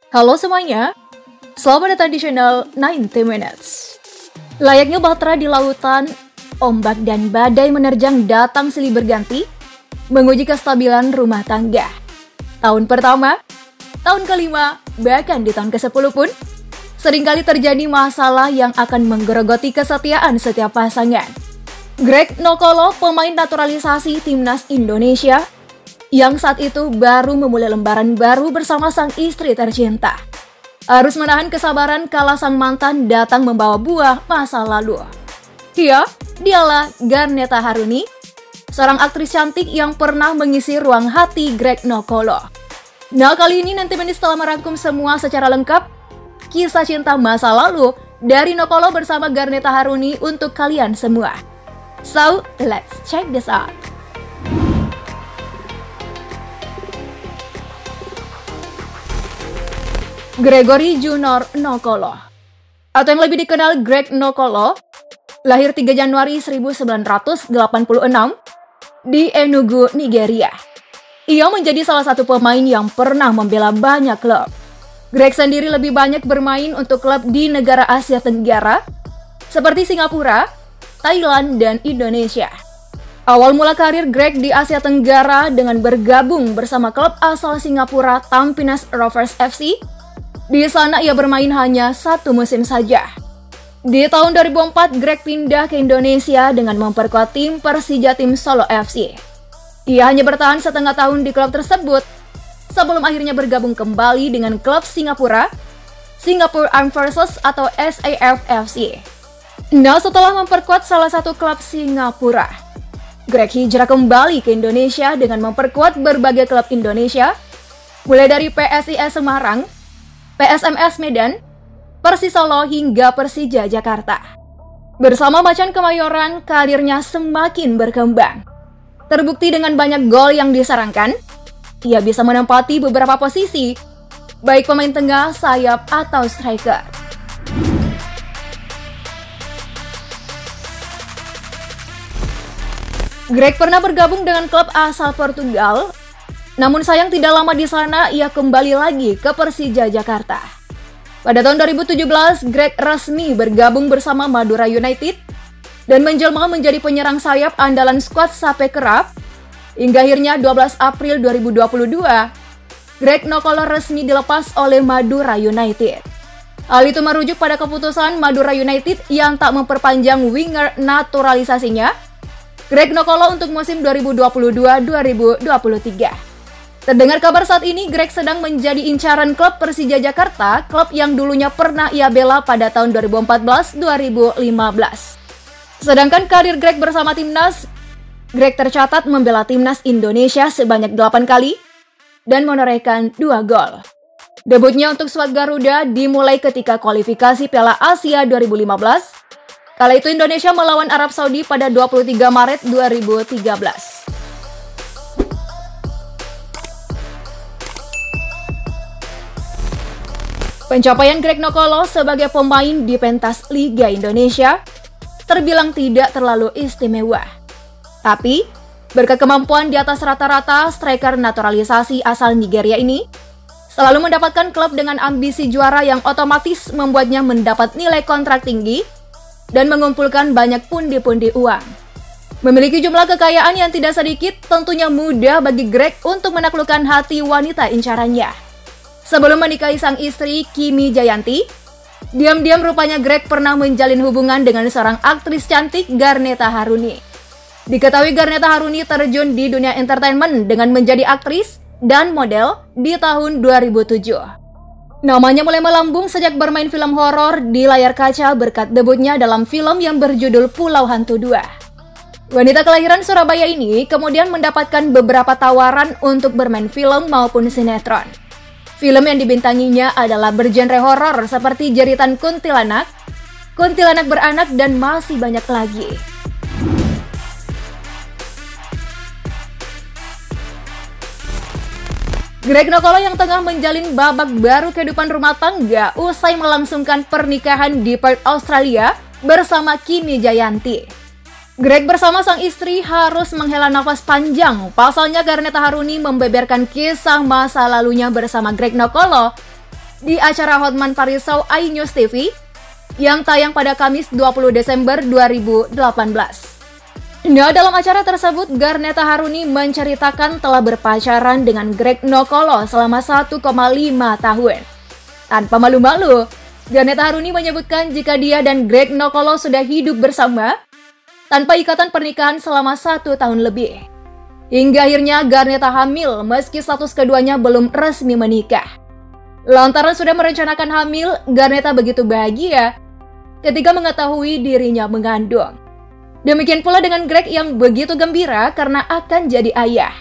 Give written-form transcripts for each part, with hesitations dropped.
Halo semuanya, selamat datang di channel 90 Minutes. Layaknya bahtera di lautan, ombak dan badai menerjang datang silih berganti, menguji kestabilan rumah tangga. Tahun pertama, tahun kelima, bahkan di tahun ke-10 pun, seringkali terjadi masalah yang akan menggerogoti kesetiaan setiap pasangan. Greg Nokolo, pemain naturalisasi timnas Indonesia, yang saat itu baru memulai lembaran baru bersama sang istri tercinta, harus menahan kesabaran kala sang mantan datang membawa buah masa lalu. Dialah Garneta Haruni, seorang aktris cantik yang pernah mengisi ruang hati Greg Nokolo. Nah, kali ini nanti Manis telah merangkum semua secara lengkap kisah cinta masa lalu dari Nokolo bersama Garneta Haruni untuk kalian semua. So, let's check this out. Gregory Junior Nokolo, atau yang lebih dikenal Greg Nokolo, lahir 3 Januari 1986 di Enugu, Nigeria. Ia menjadi salah satu pemain yang pernah membela banyak klub. Greg sendiri lebih banyak bermain untuk klub di negara Asia Tenggara, seperti Singapura, Thailand, dan Indonesia. Awal mula karir Greg di Asia Tenggara dengan bergabung bersama klub asal Singapura Tampines Rovers FC. Di sana ia bermain hanya 1 musim saja. Di tahun 2004, Greg pindah ke Indonesia dengan memperkuat tim Persija Tim Solo FC. Ia hanya bertahan setengah tahun di klub tersebut, sebelum akhirnya bergabung kembali dengan klub Singapura, Singapore Armed Forces atau SAF FC. Nah, setelah memperkuat salah satu klub Singapura, Greg hijrah kembali ke Indonesia dengan memperkuat berbagai klub Indonesia, mulai dari PSIS Semarang, PSMS Medan, Persis Solo hingga Persija Jakarta. Bersama Macan Kemayoran, karirnya semakin berkembang. Terbukti dengan banyak gol yang disarankan, ia bisa menempati beberapa posisi, baik pemain tengah, sayap, atau striker. Greg pernah bergabung dengan klub asal Portugal, namun sayang tidak lama di sana ia kembali lagi ke Persija Jakarta. Pada tahun 2017, Greg resmi bergabung bersama Madura United dan menjelma menjadi penyerang sayap andalan skuad Sape Kerap. Hingga akhirnya 12 April 2022, Greg Nokolo resmi dilepas oleh Madura United. Hal itu merujuk pada keputusan Madura United yang tak memperpanjang winger naturalisasinya, Greg Nokolo, untuk musim 2022-2023. Terdengar kabar saat ini Greg sedang menjadi incaran klub Persija Jakarta, klub yang dulunya pernah ia bela pada tahun 2014-2015. Sedangkan karir Greg bersama timnas, Greg tercatat membela timnas Indonesia sebanyak 8 kali dan menorehkan 2 gol. Debutnya untuk skuad Garuda dimulai ketika kualifikasi Piala Asia 2015. Kala itu Indonesia melawan Arab Saudi pada 23 Maret 2013. Pencapaian Greg Nokolo sebagai pemain di pentas Liga Indonesia terbilang tidak terlalu istimewa. Tapi, berkat kemampuan di atas rata-rata, striker naturalisasi asal Nigeria ini selalu mendapatkan klub dengan ambisi juara yang otomatis membuatnya mendapat nilai kontrak tinggi dan mengumpulkan banyak pundi-pundi uang. Memiliki jumlah kekayaan yang tidak sedikit, tentunya mudah bagi Greg untuk menaklukkan hati wanita incarannya. Sebelum menikahi sang istri, Kimi Jayanti, diam-diam rupanya Greg pernah menjalin hubungan dengan seorang aktris cantik, Garneta Haruni. Diketahui Garneta Haruni terjun di dunia entertainment dengan menjadi aktris dan model di tahun 2007. Namanya mulai melambung sejak bermain film horor di layar kaca berkat debutnya dalam film yang berjudul Pulau Hantu 2. Wanita kelahiran Surabaya ini kemudian mendapatkan beberapa tawaran untuk bermain film maupun sinetron. Film yang dibintanginya adalah bergenre horor seperti Jeritan Kuntilanak, Kuntilanak Beranak, dan masih banyak lagi. Greg Nokolo yang tengah menjalin babak baru kehidupan rumah tangga usai melangsungkan pernikahan di Perth, Australia bersama Kimi Jayanti. Greg bersama sang istri harus menghela nafas panjang. Pasalnya Garneta Haruni membeberkan kisah masa lalunya bersama Greg Nokolo di acara Hotman Paris Show iNews TV yang tayang pada Kamis 20 Desember 2018. Nah, dalam acara tersebut, Garneta Haruni menceritakan telah berpacaran dengan Greg Nokolo selama 1,5 tahun. Tanpa malu-malu, Garneta Haruni menyebutkan jika dia dan Greg Nokolo sudah hidup bersama tanpa ikatan pernikahan selama 1 tahun lebih. Hingga akhirnya Garneta hamil meski status keduanya belum resmi menikah. Lantaran sudah merencanakan hamil, Garneta begitu bahagia ketika mengetahui dirinya mengandung. Demikian pula dengan Greg yang begitu gembira karena akan jadi ayah.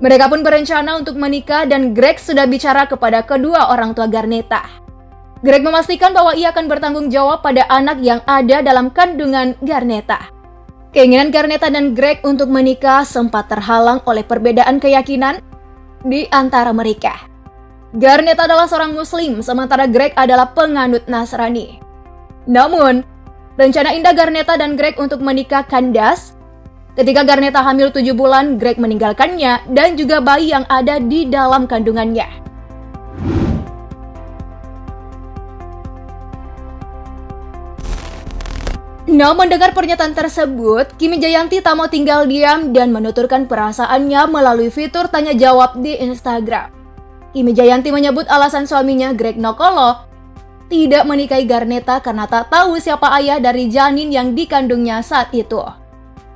Mereka pun berencana untuk menikah dan Greg sudah bicara kepada kedua orang tua Garneta. Greg memastikan bahwa ia akan bertanggung jawab pada anak yang ada dalam kandungan Garneta. Keinginan Garneta dan Greg untuk menikah sempat terhalang oleh perbedaan keyakinan di antara mereka. Garneta adalah seorang Muslim, sementara Greg adalah penganut Nasrani. Namun, rencana indah Garneta dan Greg untuk menikah kandas ketika Garneta hamil 7 bulan, Greg meninggalkannya dan juga bayi yang ada di dalam kandungannya. Nah, mendengar pernyataan tersebut, Kimi Jayanti tak mau tinggal diam dan menuturkan perasaannya melalui fitur tanya jawab di Instagram. Kimi Jayanti menyebut alasan suaminya Greg Nokolo tidak menikahi Garneta karena tak tahu siapa ayah dari janin yang dikandungnya saat itu.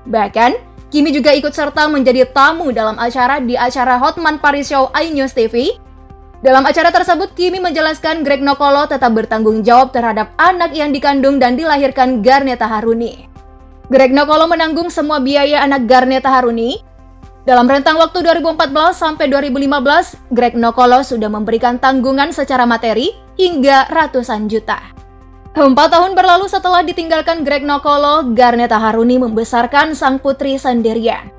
Bahkan, Kimi juga ikut serta menjadi tamu dalam acara di acara Hotman Paris Show iNews TV. Dalam acara tersebut, Kimi menjelaskan Greg Nokolo tetap bertanggung jawab terhadap anak yang dikandung dan dilahirkan Garneta Haruni. Greg Nokolo menanggung semua biaya anak Garneta Haruni. Dalam rentang waktu 2014 sampai 2015, Greg Nokolo sudah memberikan tanggungan secara materi hingga ratusan juta. 4 tahun berlalu setelah ditinggalkan Greg Nokolo, Garneta Haruni membesarkan sang putri sendirian.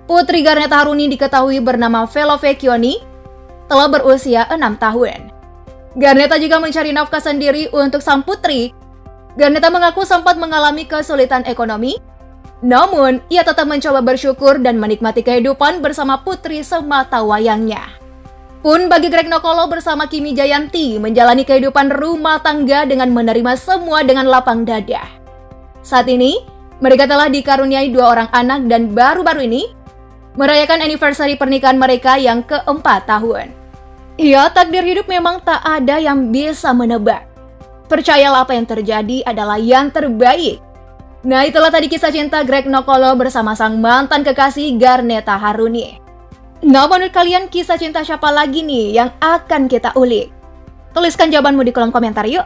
Putri Garneta Haruni diketahui bernama Velo Vecchioni, telah berusia 6 tahun. Garneta juga mencari nafkah sendiri untuk sang putri. Garneta mengaku sempat mengalami kesulitan ekonomi, namun ia tetap mencoba bersyukur dan menikmati kehidupan bersama putri semata wayangnya. Pun bagi Greg Nokolo bersama Kimi Jayanti menjalani kehidupan rumah tangga dengan menerima semua dengan lapang dada. Saat ini, mereka telah dikaruniai 2 orang anak dan baru-baru ini merayakan anniversary pernikahan mereka yang ke-4 tahun. Ya, takdir hidup memang tak ada yang bisa menebak. Percayalah apa yang terjadi adalah yang terbaik. Nah, itulah tadi kisah cinta Greg Nokolo bersama sang mantan kekasih Garneta Haruni. Nah, menurut kalian kisah cinta siapa lagi nih yang akan kita ulik? Tuliskan jawabanmu di kolom komentar yuk.